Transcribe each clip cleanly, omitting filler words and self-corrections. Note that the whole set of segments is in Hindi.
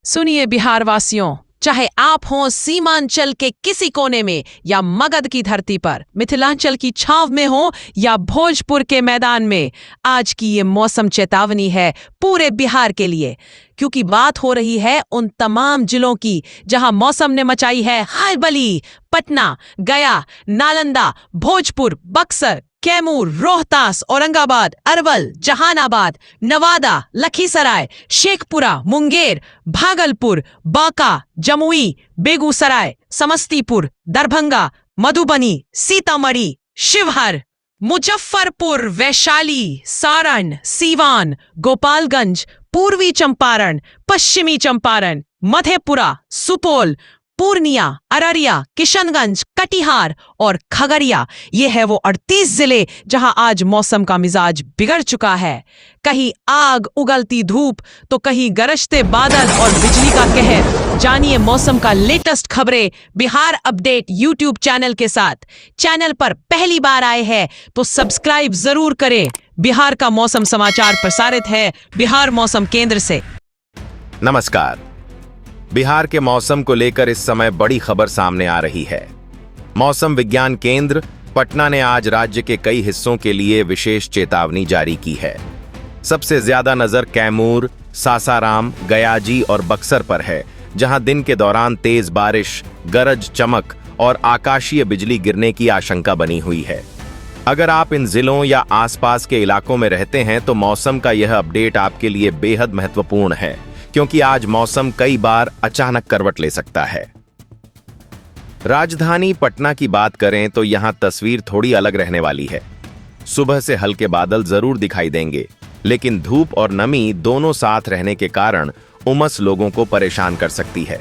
सुनिए बिहार वासियों, चाहे आप हों सीमांचल के किसी कोने में या मगध की धरती पर, मिथिलांचल की छाव में हो या भोजपुर के मैदान में, आज की ये मौसम चेतावनी है पूरे बिहार के लिए। क्योंकि बात हो रही है उन तमाम जिलों की जहां मौसम ने मचाई है हलबली। पटना, गया, नालंदा, भोजपुर, बक्सर, कैमूर, रोहतास, औरंगाबाद, अरवल, जहानाबाद, नवादा, लखीसराय, शेखपुरा, मुंगेर, भागलपुर, बांका, जमुई, बेगूसराय, समस्तीपुर, दरभंगा, मधुबनी, सीतामढ़ी, शिवहर, मुजफ्फरपुर, वैशाली, सारण, सीवान, गोपालगंज, पूर्वी चंपारण, पश्चिमी चंपारण, मधेपुरा, सुपौल, पूर्णिया, अररिया, किशनगंज, कटिहार और खगड़िया, ये है वो 38 जिले जहां आज मौसम का मिजाज बिगड़ चुका है। कहीं आग उगलती धूप तो कहीं गरजते बादल और बिजली का कहर। जानिए मौसम का लेटेस्ट खबरें बिहार अपडेट यूट्यूब चैनल के साथ। चैनल पर पहली बार आए हैं तो सब्सक्राइब जरूर करें। बिहार का मौसम समाचार प्रसारित है बिहार मौसम केंद्र से। नमस्कार। बिहार के मौसम को लेकर इस समय बड़ी खबर सामने आ रही है। मौसम विज्ञान केंद्र पटना ने आज राज्य के कई हिस्सों के लिए विशेष चेतावनी जारी की है। सबसे ज्यादा नजर कैमूर, सासाराम, गयाजी और बक्सर पर है, जहां दिन के दौरान तेज बारिश, गरज चमक और आकाशीय बिजली गिरने की आशंका बनी हुई है। अगर आप इन जिलों या आसपास के इलाकों में रहते हैं तो मौसम का यह अपडेट आपके लिए बेहद महत्वपूर्ण है, क्योंकि आज मौसम कई बार अचानक करवट ले सकता है। राजधानी पटना की बात करें तो यहां तस्वीर थोड़ी अलग रहने वाली है। सुबह से हल्के बादल जरूर दिखाई देंगे, लेकिन धूप और नमी दोनों साथ रहने के कारण उमस लोगों को परेशान कर सकती है।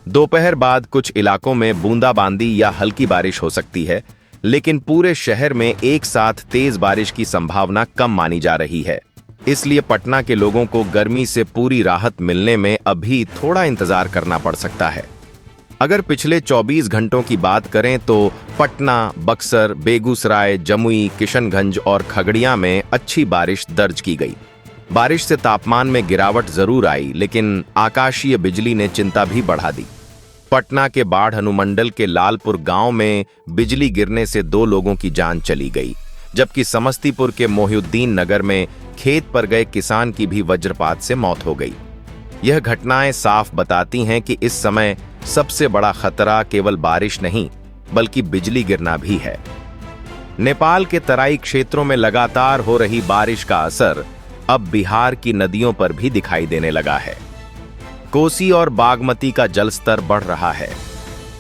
दोपहर बाद कुछ इलाकों में बूंदाबांदी या हल्की बारिश हो सकती है, लेकिन पूरे शहर में एक साथ तेज बारिश की संभावना कम मानी जा रही है। इसलिए पटना के लोगों को गर्मी से पूरी राहत मिलने में अभी थोड़ा इंतजार करना पड़ सकता है। अगर पिछले 24 घंटों की बात करें तो पटना, बक्सर, बेगूसराय, जमुई, किशनगंज और खगड़िया में अच्छी बारिश दर्ज की गई। बारिश से तापमान में गिरावट जरूर आई, लेकिन आकाशीय बिजली ने चिंता भी बढ़ा दी। पटना के बाढ़ अनुमंडल के लालपुर गांव में बिजली गिरने से 2 लोगों की जान चली गई, जबकि समस्तीपुर के मोहिउद्दीन नगर में खेत पर गए किसान की भी वज्रपात से मौत हो गई। यह घटनाएं साफ बताती हैं कि इस समय सबसे बड़ा खतरा केवल बारिश नहीं, बल्कि बिजली गिरना भी है। नेपाल के तराई क्षेत्रों में लगातार हो रही बारिश का असर अब बिहार की नदियों पर भी दिखाई देने लगा है। कोसी और बागमती का जलस्तर बढ़ रहा है।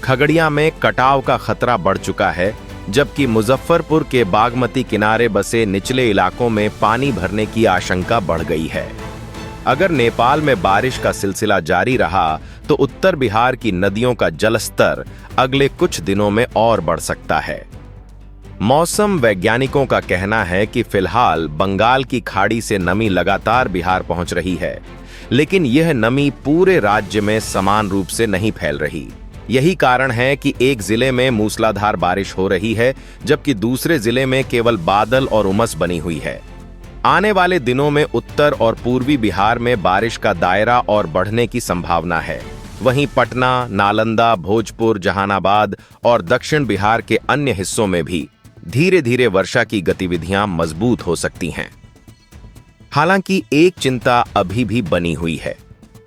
खगड़िया में कटाव का खतरा बढ़ चुका है, जबकि मुजफ्फरपुर के बागमती किनारे बसे निचले इलाकों में पानी भरने की आशंका बढ़ गई है। अगर नेपाल में बारिश का सिलसिला जारी रहा तो उत्तर बिहार की नदियों का जलस्तर अगले कुछ दिनों में और बढ़ सकता है। मौसम वैज्ञानिकों का कहना है कि फिलहाल बंगाल की खाड़ी से नमी लगातार बिहार पहुंच रही है, लेकिन यह नमी पूरे राज्य में समान रूप से नहीं फैल रही। यही कारण है कि एक जिले में मूसलाधार बारिश हो रही है, जबकि दूसरे जिले में केवल बादल और उमस बनी हुई है। आने वाले दिनों में उत्तर और पूर्वी बिहार में बारिश का दायरा और बढ़ने की संभावना है। वहीं पटना, नालंदा, भोजपुर, जहानाबाद और दक्षिण बिहार के अन्य हिस्सों में भी धीरे धीरे वर्षा की गतिविधियां मजबूत हो सकती हैं। हालांकि एक चिंता अभी भी बनी हुई है।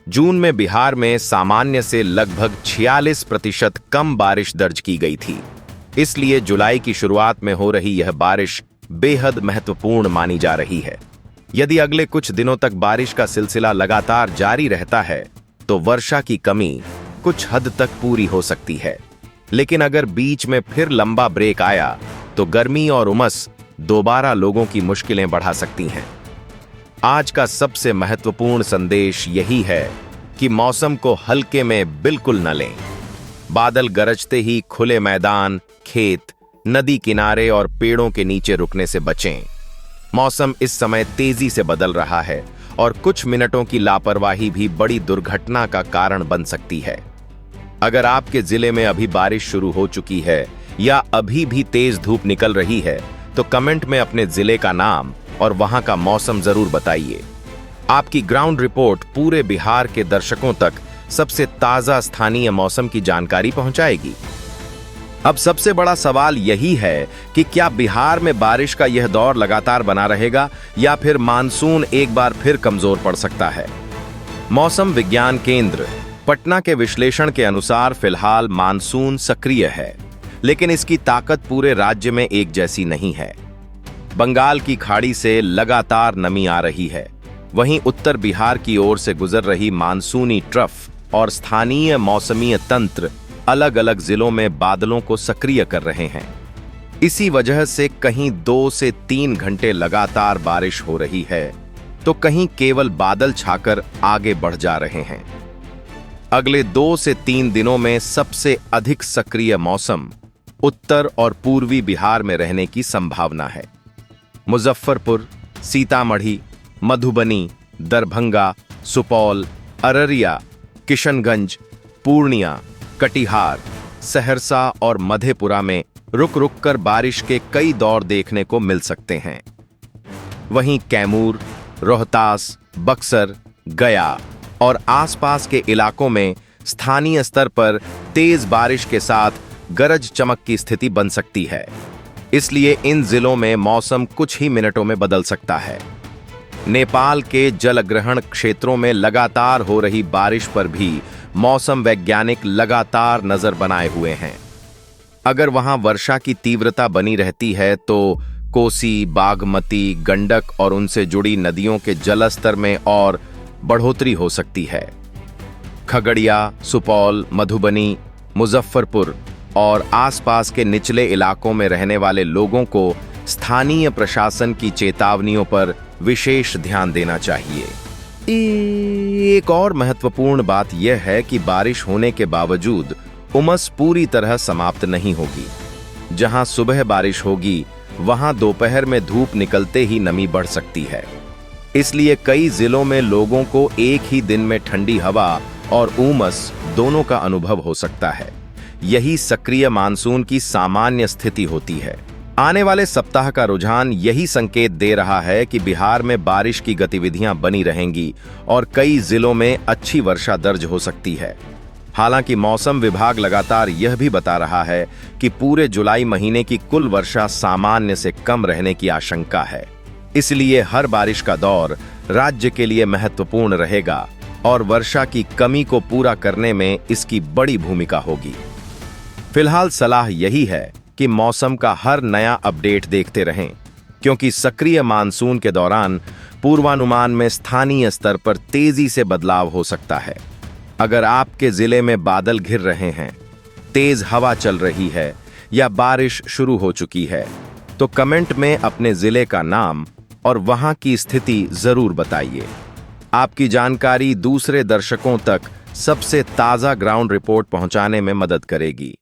जून में बिहार में सामान्य से लगभग 46% कम बारिश दर्ज की गई थी। इसलिए जुलाई की शुरुआत में हो रही यह बारिश बेहद महत्वपूर्ण मानी जा रही है। यदि अगले कुछ दिनों तक बारिश का सिलसिला लगातार जारी रहता है तो वर्षा की कमी कुछ हद तक पूरी हो सकती है। लेकिन अगर बीच में फिर लंबा ब्रेक आया तो गर्मी और उमस दोबारा लोगों की मुश्किलें बढ़ा सकती हैं। आज का सबसे महत्वपूर्ण संदेश यही है कि मौसम को हल्के में बिल्कुल न लें। बादल गरजते ही खुले मैदान, खेत, नदी किनारे और पेड़ों के नीचे रुकने से बचें। मौसम इस समय तेजी से बदल रहा है और कुछ मिनटों की लापरवाही भी बड़ी दुर्घटना का कारण बन सकती है। अगर आपके जिले में अभी बारिश शुरू हो चुकी है या अभी भी तेज धूप निकल रही है तो कमेंट में अपने जिले का नाम और वहां का मौसम जरूर बताइए। आपकी ग्राउंड रिपोर्ट पूरे बिहार के दर्शकों तक सबसे ताजा स्थानीय मौसम की जानकारी पहुंचाएगी। अब सबसे बड़ा सवाल यही है कि क्या बिहार में बारिश का यह दौर लगातार बना रहेगा या फिर मानसून एक बार फिर कमजोर पड़ सकता है। मौसम विज्ञान केंद्र पटना के विश्लेषण के अनुसार फिलहाल मानसून सक्रिय है, लेकिन इसकी ताकत पूरे राज्य में एक जैसी नहीं है। बंगाल की खाड़ी से लगातार नमी आ रही है, वहीं उत्तर बिहार की ओर से गुजर रही मानसूनी ट्रफ और स्थानीय मौसमीय तंत्र अलग अलग जिलों में बादलों को सक्रिय कर रहे हैं। इसी वजह से कहीं 2 से 3 घंटे लगातार बारिश हो रही है, तो कहीं केवल बादल छाकर आगे बढ़ जा रहे हैं। अगले 2 से 3 दिनों में सबसे अधिक सक्रिय मौसम उत्तर और पूर्वी बिहार में रहने की संभावना है। मुजफ्फरपुर, सीतामढ़ी, मधुबनी, दरभंगा, सुपौल, अररिया, किशनगंज, पूर्णिया, कटिहार, सहरसा और मधेपुरा में रुक रुक कर बारिश के कई दौर देखने को मिल सकते हैं। वहीं कैमूर, रोहतास, बक्सर, गया और आसपास के इलाकों में स्थानीय स्तर पर तेज बारिश के साथ गरज चमक की स्थिति बन सकती है। इसलिए इन जिलों में मौसम कुछ ही मिनटों में बदल सकता है। नेपाल के जलग्रहण क्षेत्रों में लगातार हो रही बारिश पर भी मौसम वैज्ञानिक लगातार नजर बनाए हुए हैं। अगर वहां वर्षा की तीव्रता बनी रहती है तो कोसी, बागमती, गंडक और उनसे जुड़ी नदियों के जलस्तर में और बढ़ोतरी हो सकती है। खगड़िया, सुपौल, मधुबनी, मुजफ्फरपुर और आसपास के निचले इलाकों में रहने वाले लोगों को स्थानीय प्रशासन की चेतावनियों पर विशेष ध्यान देना चाहिए। एक और महत्वपूर्ण बात यह है कि बारिश होने के बावजूद उमस पूरी तरह समाप्त नहीं होगी। जहां सुबह बारिश होगी, वहां दोपहर में धूप निकलते ही नमी बढ़ सकती है। इसलिए कई जिलों में लोगों को एक ही दिन में ठंडी हवा और उमस दोनों का अनुभव हो सकता है। यही सक्रिय मानसून की सामान्य स्थिति होती है। आने वाले सप्ताह का रुझान यही संकेत दे रहा है कि बिहार में बारिश की गतिविधियां बनी रहेंगी और कई जिलों में अच्छी वर्षा दर्ज हो सकती है। हालांकि मौसम विभाग लगातार यह भी बता रहा है कि पूरे जुलाई महीने की कुल वर्षा सामान्य से कम रहने की आशंका है। इसलिए हर बारिश का दौर राज्य के लिए महत्वपूर्ण रहेगा और वर्षा की कमी को पूरा करने में इसकी बड़ी भूमिका होगी। फिलहाल सलाह यही है कि मौसम का हर नया अपडेट देखते रहें, क्योंकि सक्रिय मानसून के दौरान पूर्वानुमान में स्थानीय स्तर पर तेजी से बदलाव हो सकता है। अगर आपके जिले में बादल घिर रहे हैं, तेज हवा चल रही है या बारिश शुरू हो चुकी है, तो कमेंट में अपने जिले का नाम और वहां की स्थिति जरूर बताइए। आपकी जानकारी दूसरे दर्शकों तक सबसे ताजा ग्राउंड रिपोर्ट पहुंचाने में मदद करेगी।